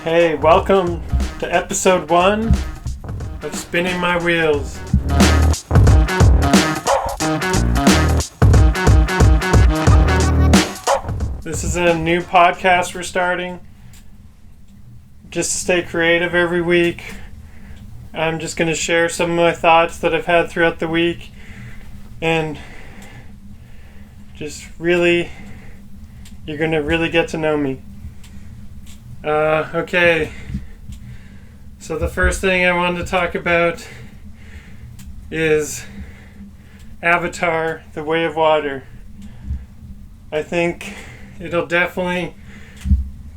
Hey, welcome to episode 1 of Spinning My Wheels. This is a new podcast we're starting. Just to stay creative every week. I'm just going to share some of my thoughts that I've had throughout the week. And just really, you're going to really get to know me. Okay, so the first thing I wanted to talk about is Avatar, The Way of Water. I think it'll definitely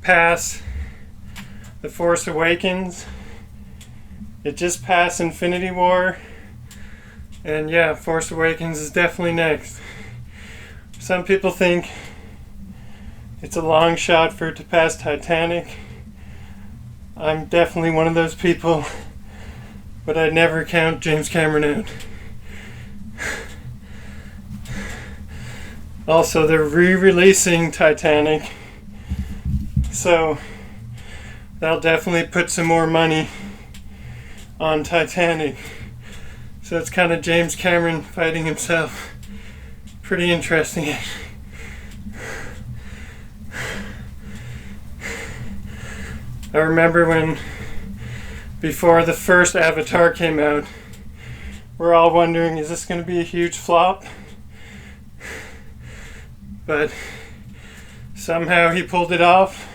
pass The Force Awakens. It just passed Infinity War, and yeah, Force Awakens is definitely next. Some people think it's a long shot for it to pass Titanic. I'm definitely one of those people, but I'd never count James Cameron out. Also, they're re-releasing Titanic, so that'll definitely put some more money on Titanic. So it's kind of James Cameron fighting himself. Pretty interesting. I remember when, before the first Avatar came out, we're all wondering, is this going to be a huge flop? But somehow he pulled it off,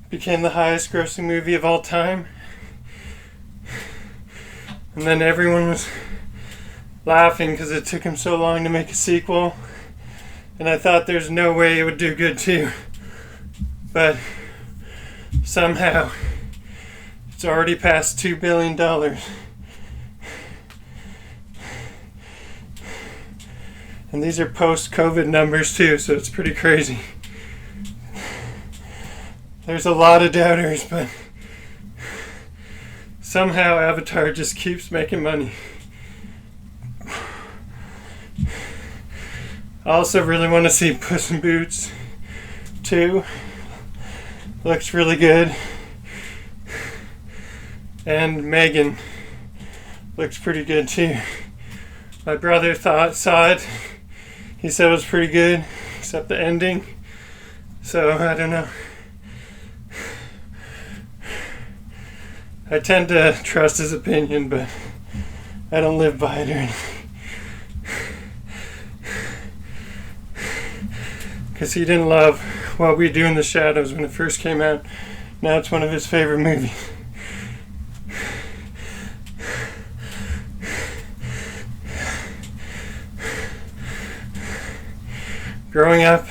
became the highest grossing movie of all time. And then everyone was laughing because it took him so long to make a sequel. And I thought there's no way it would do good too. But somehow, it's already past $2 billion. And these are post-COVID numbers too, so it's pretty crazy. There's a lot of doubters, but somehow Avatar just keeps making money. I also really want to see Puss in Boots 2. Looks really good. And Megan looks pretty good too. My brother saw it. He said it was pretty good, except the ending. So, I don't know. I tend to trust his opinion, but I don't live by it or anything. Because he didn't love What We Do in the Shadows when it first came out. Now it's one of his favorite movies. Growing up,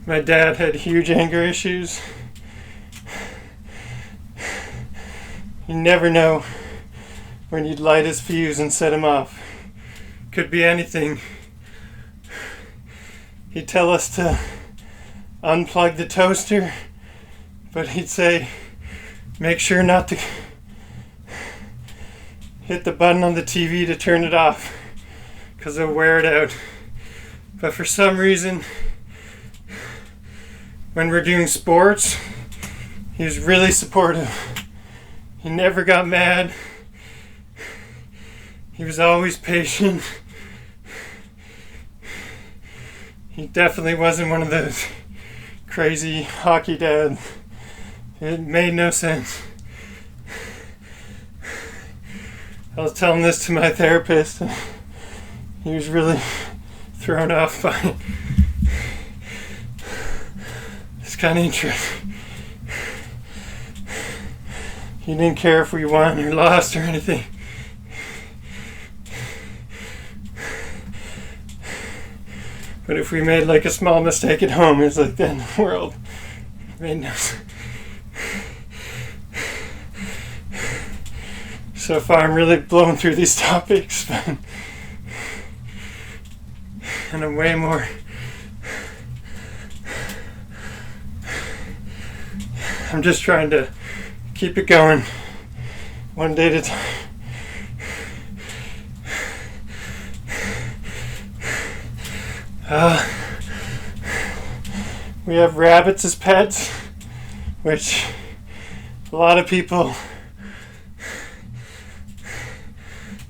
my dad had huge anger issues. You never know when you'd light his fuse and set him off. Could be anything. He'd tell us to unplug the toaster, but he'd say, make sure not to hit the button on the TV to turn it off, because it'll wear it out. But for some reason, when we're doing sports, he was really supportive. He never got mad. He was always patient. He definitely wasn't one of those crazy hockey dads. It made no sense. I was telling this to my therapist, and he was really thrown off by it. It's kind of interesting. He didn't care if we won or lost or anything. But if we made like a small mistake at home, it's like then the world made no sense. So far I'm really blowing through these topics, but and I'm way more I'm just trying to keep it going one day at a time. We have rabbits as pets. which a lot of people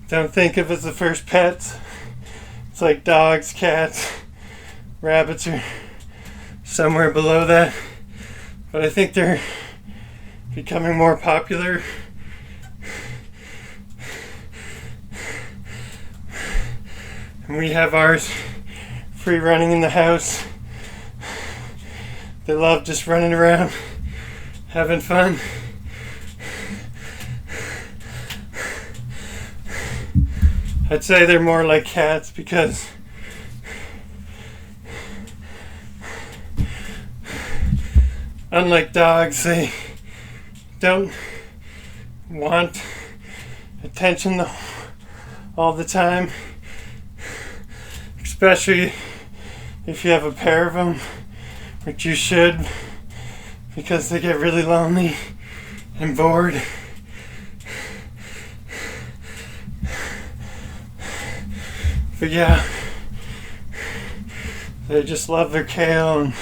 don't think of as the first pets. It's like dogs, cats, rabbits are somewhere below that. But I think they're becoming more popular. And we have ours free running in the house. They love just running around, having fun. I'd say they're more like cats because unlike dogs, they don't want attention all the time, especially if you have a pair of them, which you should, because they get really lonely and bored. But yeah, they just love their kale and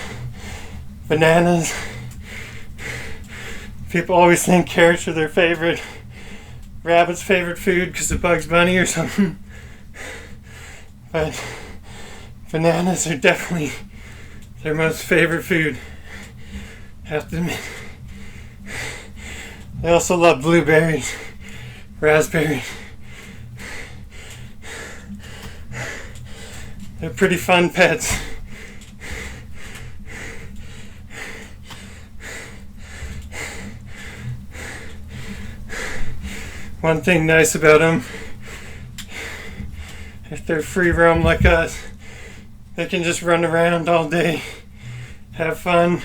bananas. People always think carrots are their favorite, rabbit's favorite food because of Bugs Bunny or something. But bananas are definitely their most favorite food, have to admit. They also love blueberries, raspberries. They're pretty fun pets. One thing nice about them, if they're free roam like us, they can just run around all day, have fun.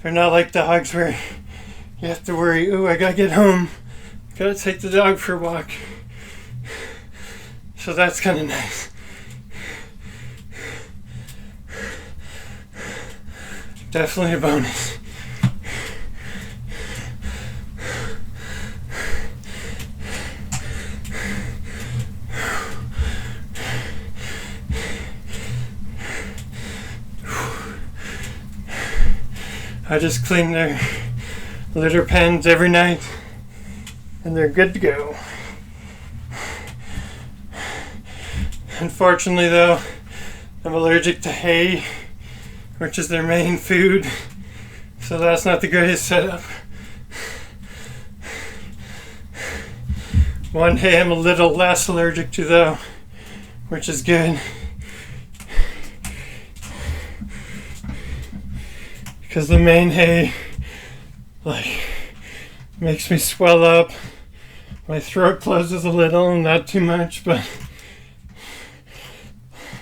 They're not like dogs where you have to worry, oh, I gotta get home, gotta take the dog for a walk. So that's kind of nice. Definitely a bonus. I just clean their litter pens every night and they're good to go. Unfortunately though, I'm allergic to hay, which is their main food, so that's not the greatest setup. One hay I'm a little less allergic to though, which is good. Because the main hay, makes me swell up. My throat closes a little, not too much, but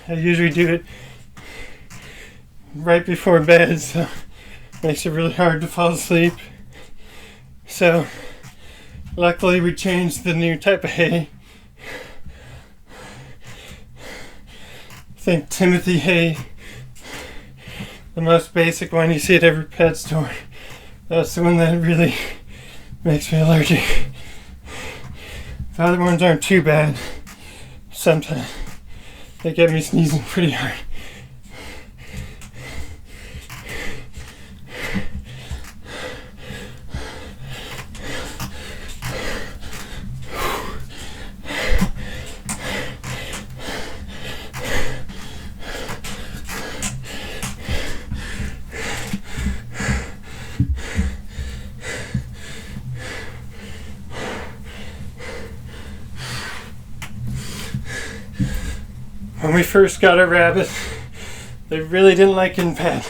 I usually do it right before bed, so it makes it really hard to fall asleep. So luckily we changed the new type of hay. I think Timothy hay, the most basic one you see at every pet store. That's the one that really makes me allergic. The other ones aren't too bad. Sometimes they get me sneezing pretty hard. When we first got our rabbit, they really didn't like getting pet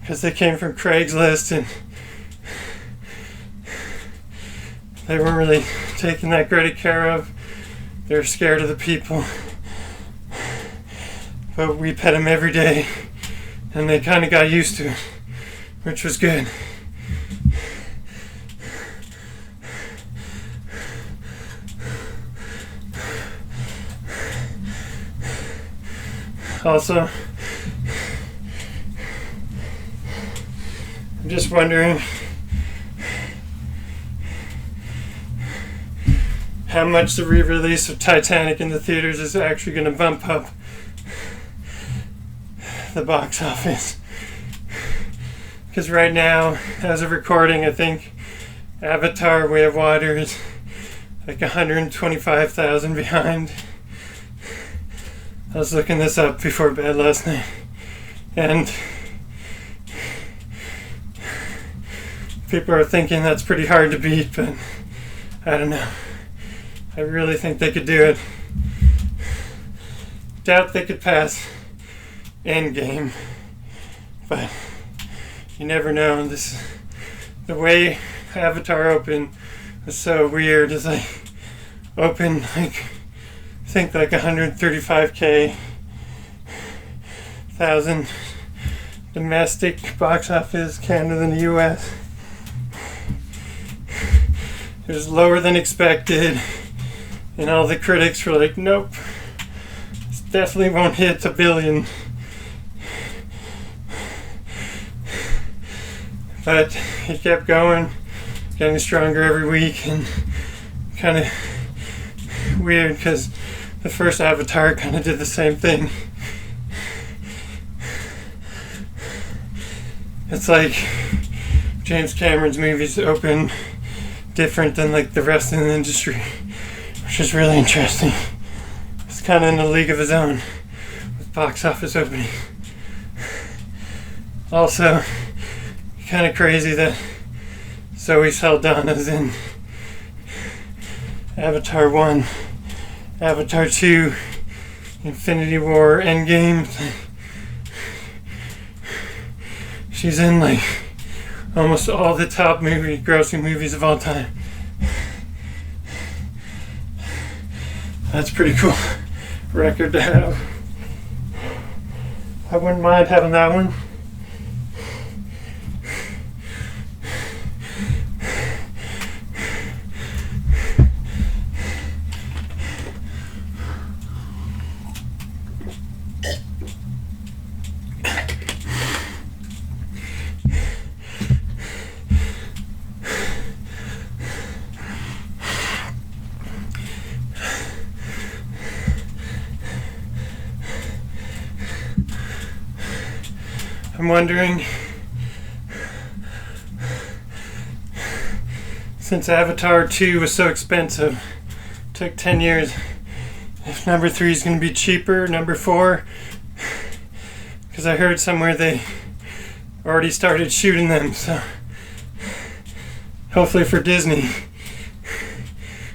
because they came from Craigslist and they weren't really taken that great of care of. They were scared of the people, but we pet them every day and they kind of got used to it, which was good. Also, I'm just wondering how much the re-release of Titanic in the theaters is actually going to bump up the box office. Because right now, as of recording, I think Avatar Way of Water is like 125,000 behind. I was looking this up before bed last night, and people are thinking that's pretty hard to beat, but I don't know. I really think they could do it. Doubt they could pass Endgame, but you never know. The way Avatar opened was so weird. It's like open like I think like 135,000 domestic box office, Canada and the US. It was lower than expected, and all the critics were like, nope, this definitely won't hit $1 billion. But it kept going, getting stronger every week, and kind of weird because the first Avatar kind of did the same thing. It's like James Cameron's movies open different than like the rest of the industry, which is really interesting. It's kind of in a league of his own with box office opening. Also, kind of crazy that Zoe Saldana's in Avatar 1, Avatar 2, Infinity War, Endgame. She's in like almost all the top grossing movies of all time. That's pretty cool record to have. I wouldn't mind having that one. I'm wondering, since Avatar 2 was so expensive, took 10 years, if number 3 is going to be cheaper, number 4, because I heard somewhere they already started shooting them, so hopefully for Disney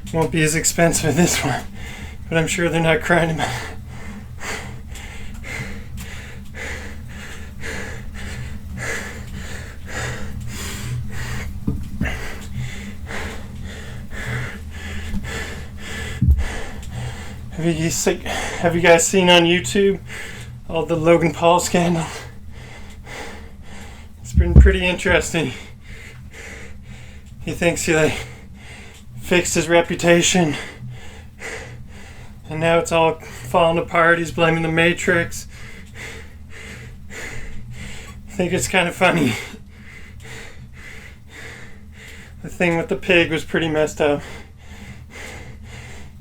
it won't be as expensive as this one, but I'm sure they're not crying about it. Have you guys seen on YouTube all the Logan Paul scandal? It's been pretty interesting. He thinks he like fixed his reputation, and now it's all falling apart. He's blaming the Matrix. I think it's kind of funny. The thing with the pig was pretty messed up.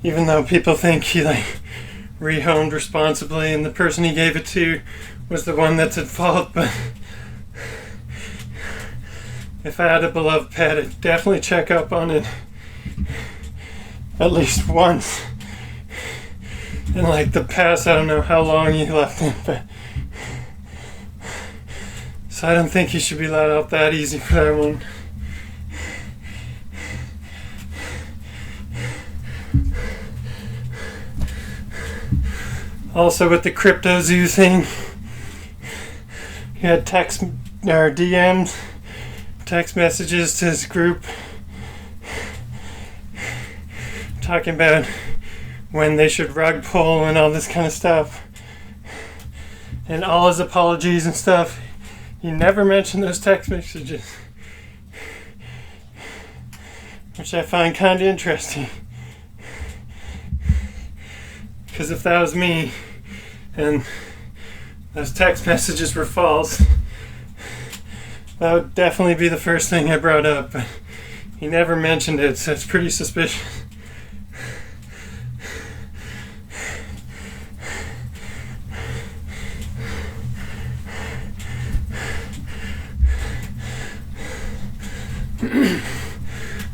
Even though people think he like rehomed responsibly and the person he gave it to was the one that's at fault, but if I had a beloved pet, I'd definitely check up on it at least once in like the past, I don't know how long he left it, but so I don't think he should be let out that easy for that one. Also with the crypto zoo thing, he had text or DMs, text messages to his group talking about when they should rug pull and all this kind of stuff. And all his apologies and stuff, he never mentioned those text messages, which I find kind of interesting. Because if that was me and those text messages were false, that would definitely be the first thing I brought up. But he never mentioned it, so it's pretty suspicious.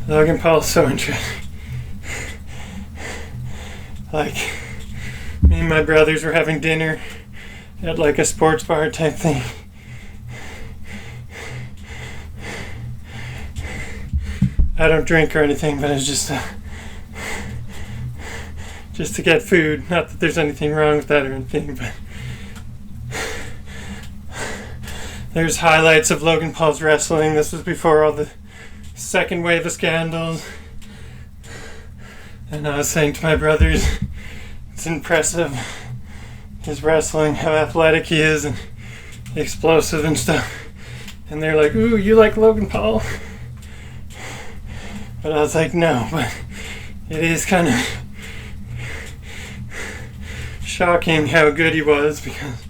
Logan Paul's so interesting. Like, me and my brothers were having dinner at like a sports bar type thing. I don't drink or anything, but it's just to get food. Not that there's anything wrong with that or anything, but there's highlights of Logan Paul's wrestling. This was before all the second wave of scandals. And I was saying to my brothers, it's impressive, his wrestling, how athletic he is and explosive and stuff. And they're like, ooh, you like Logan Paul? But I was like, no, but it is kind of shocking how good he was, because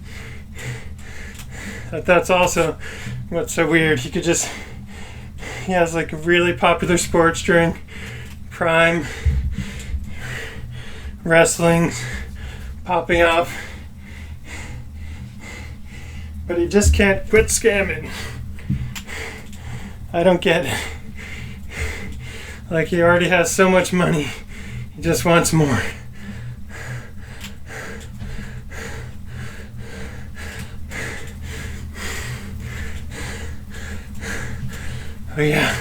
that's also what's so weird. He has like a really popular sports drink, Prime, wrestling, popping up, but he just can't quit scamming. I don't get it. Like, he already has so much money, he just wants more. Oh yeah.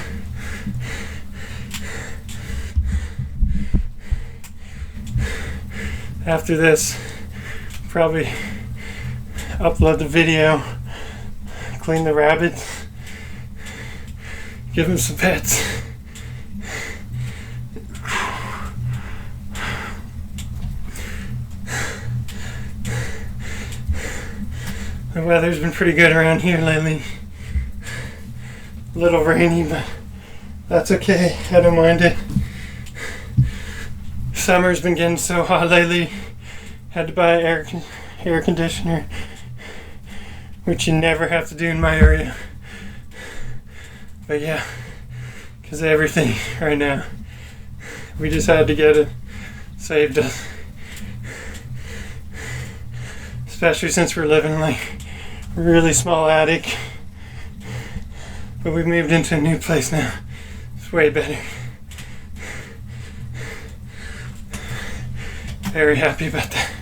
After this, probably upload the video, clean the rabbits, give them some pets. The weather's been pretty good around here lately. A little rainy, but that's okay. I don't mind it. Summer's been getting so hot lately. Had to buy an air conditioner, which you never have to do in my area. But yeah, because of everything right now. We just had to get it. Saved us. Especially since we're living in like a really small attic. But we've moved into a new place now. It's way better. Very happy about that.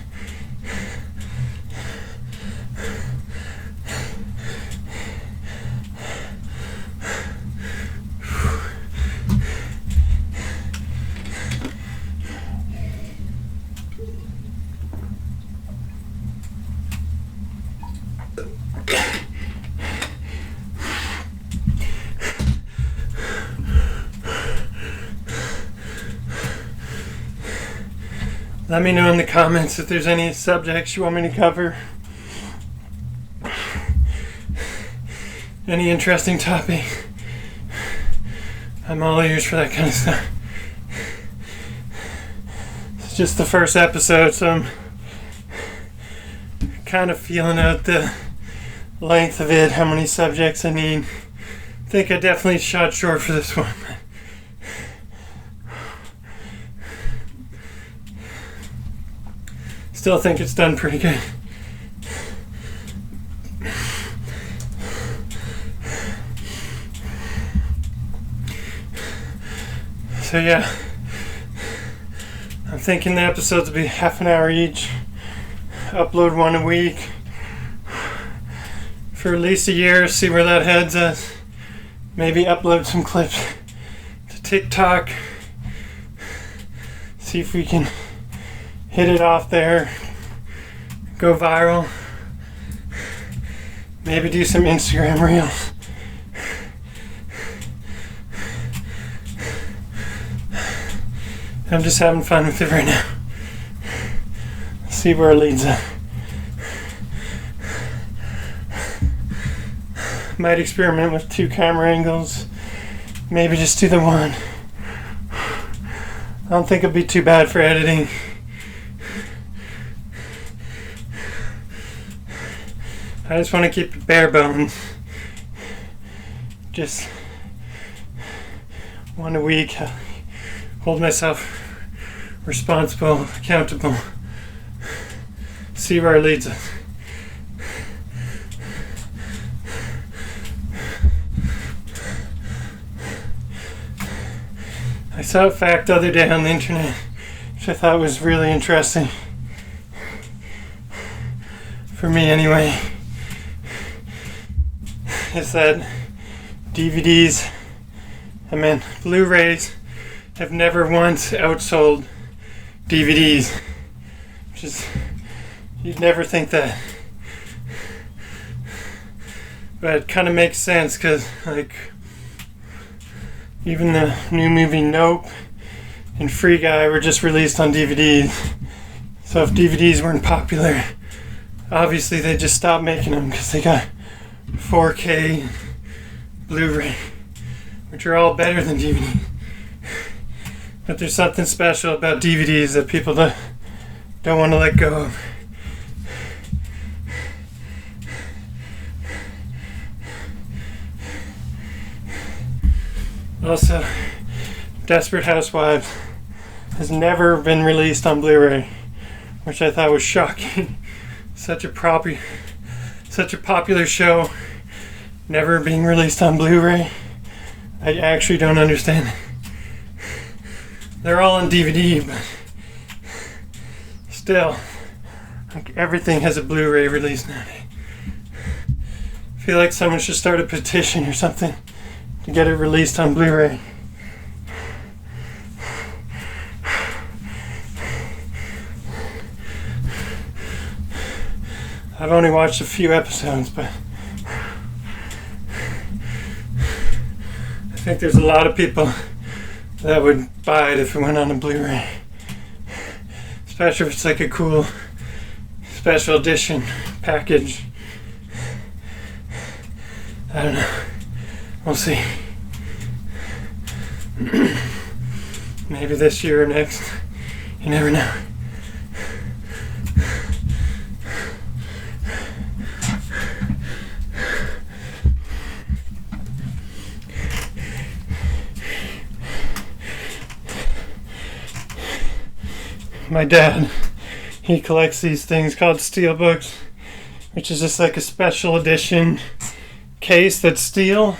Let me know in the comments if there's any subjects you want me to cover. Any interesting topic. I'm all ears for that kind of stuff. It's just the first episode, so I'm kind of feeling out the length of it, how many subjects I need. I think I definitely shot short for this one. Still think it's done pretty good. So yeah, I'm thinking the episodes will be half an hour each. Upload one a week for at least a year, see where that heads us. Maybe upload some clips to TikTok. See if we can hit it off there, go viral, maybe do some Instagram reels. I'm just having fun with it right now. See where it leads us. Might experiment with 2 camera angles, maybe just do the one. I don't think it'll be too bad for editing. I just want to keep it bare bones. Just one a week. Hold myself responsible, accountable. See where it leads us. I saw a fact the other day on the internet, which I thought was really interesting. For me anyway. Is that Blu-rays have never once outsold DVDs. Which is, you'd never think that. But it kind of makes sense because, like, even the new movie Nope and Free Guy were just released on DVDs. So if DVDs weren't popular, obviously they just stopped making them because they got 4K, Blu-ray, which are all better than DVD. But there's something special about DVDs that people don't want to let go of. Also, Desperate Housewives has never been released on Blu-ray, which I thought was shocking. Such a popular show, never being released on Blu-ray. I actually don't understand. They're all on DVD, but still, like, everything has a Blu-ray release nowadays. I feel like someone should start a petition or something to get it released on Blu-ray. I've only watched a few episodes, but I think there's a lot of people that would buy it if it went on a Blu-ray. Especially if it's like a cool special edition package. I don't know. We'll see. Maybe this year or next. You never know. My dad, he collects these things called steelbooks, which is just like a special edition case that's steel.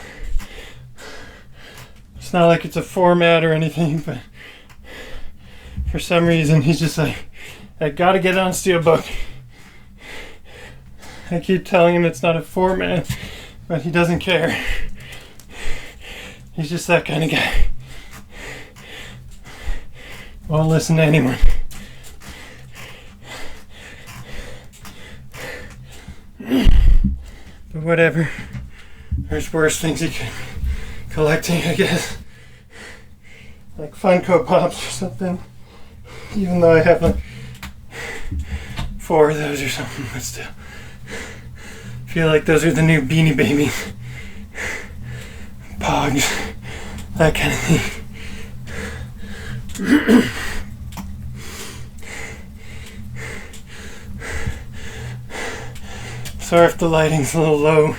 It's not like it's a format or anything, but for some reason he's just like, I gotta get it on steelbook. I keep telling him it's not a format, but he doesn't care. He's just that kind of guy. Won't listen to anyone. But whatever. There's worse things you can collecting, I guess. Like Funko Pops or something. Even though I have like 4 of those or something, but still. I feel like those are the new Beanie Babies. Pogs. That kind of thing. Sorry if the lighting's a little low.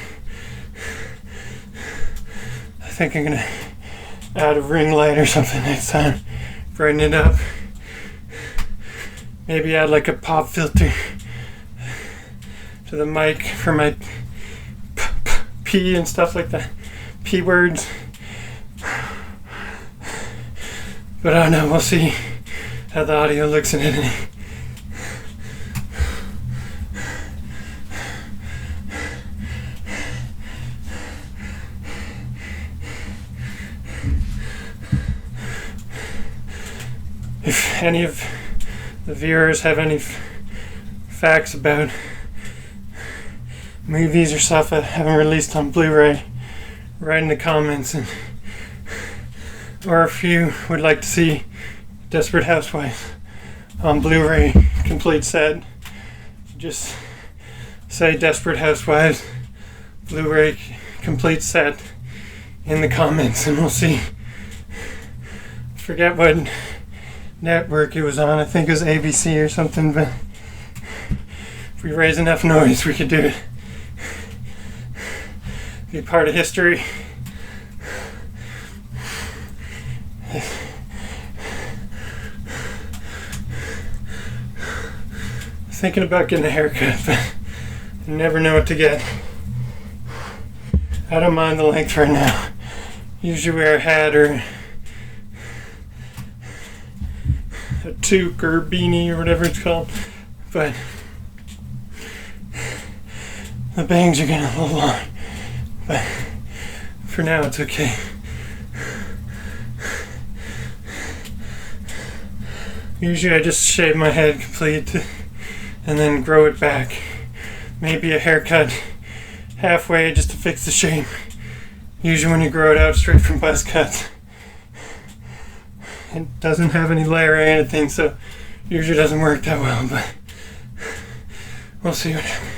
I think I'm gonna add a ring light or something next time. Brighten it up. Maybe add like a pop filter to the mic for my P and stuff like that. P words. But I don't know, we'll see how the audio looks in editing. If any of the viewers have any facts about movies or stuff that haven't released on Blu-ray, write in the comments. Or if you would like to see Desperate Housewives on Blu-ray complete set, just say Desperate Housewives Blu-ray complete set in the comments and we'll see. Forget what network it was on. I think it was ABC or something, but if we raise enough noise we could do it. Be part of history. Thinking about getting a haircut, but I never know what to get. I don't mind the length right now. Usually wear a hat or toque or beanie or whatever it's called. But the bangs are getting a little long. But for now, it's okay. Usually I just shave my head complete and then grow it back. Maybe a haircut halfway just to fix the shape. Usually when you grow it out straight from buzz cuts, it doesn't have any layer or anything, so usually doesn't work that well, but we'll see what happens.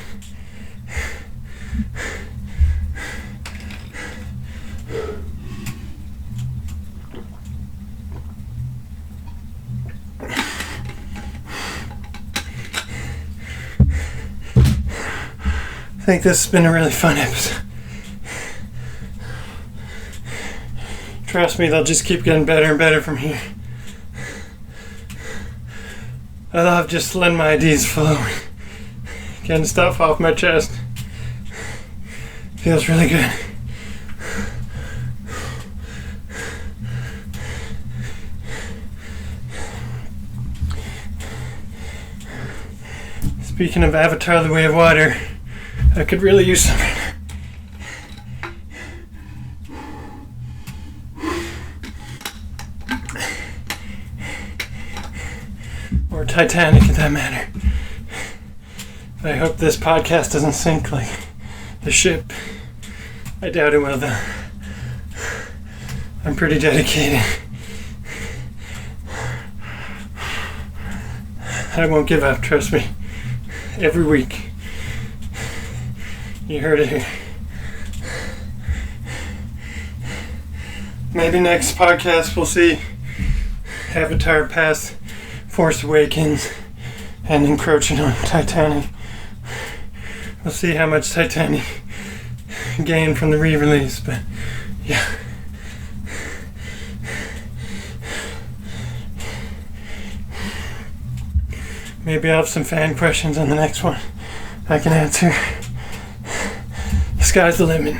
I think this has been a really fun episode. Trust me, they'll just keep getting better and better from here. I love just letting my ideas flow. Getting stuff off my chest. Feels really good. Speaking of Avatar: The Way of Water, I could really use some. Or Titanic, for that matter. But I hope this podcast doesn't sink like the ship. I doubt it will, though. I'm pretty dedicated. I won't give up, trust me. Every week. You heard it here. Maybe next podcast we'll see Avatar past Force Awakens and encroaching on Titanic. We'll see how much Titanic gained from the re-release, but yeah. Maybe I'll have some fan questions on the next one I can answer. The sky's the limit.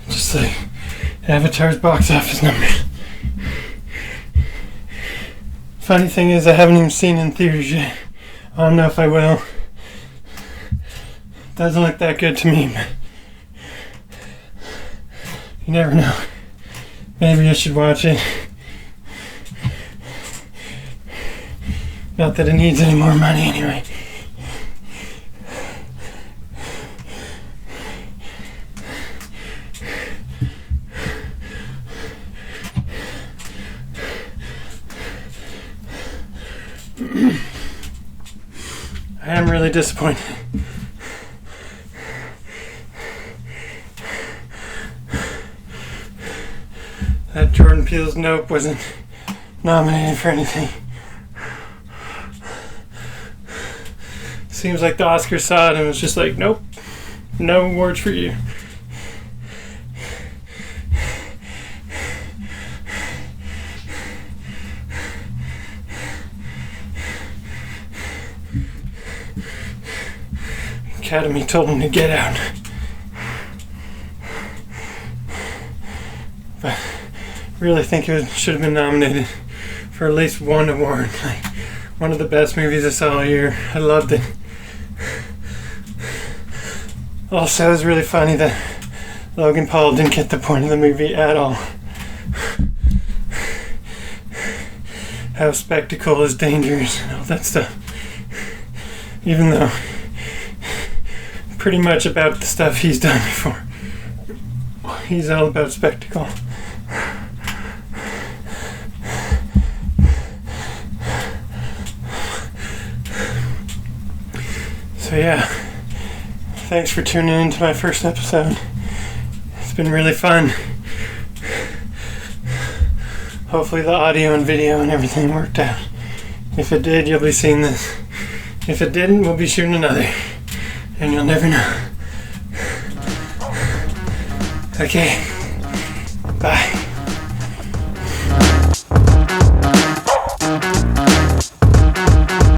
Just like Avatar's box office numbers. Funny thing is, I haven't even seen it in theaters yet. I don't know if I will. Doesn't look that good to me, but you never know. Maybe I should watch it. Not that it needs any more money anyway. I am really disappointed. That Jordan Peele's Nope wasn't nominated for anything. Seems like the Oscars saw it and was just like, nope, no awards for you. Academy told him to get out. But I really think it should have been nominated for at least one award. Like, one of the best movies I saw all year. I loved it. Also, it was really funny that Logan Paul didn't get the point of the movie at all. How spectacle is dangerous and all that stuff. Even though pretty much about the stuff he's done before. He's all about spectacle. So yeah, thanks for tuning in to my first episode. It's been really fun. Hopefully the audio and video and everything worked out. If it did, you'll be seeing this. If it didn't, we'll be shooting another. And you'll never know. Okay. Bye.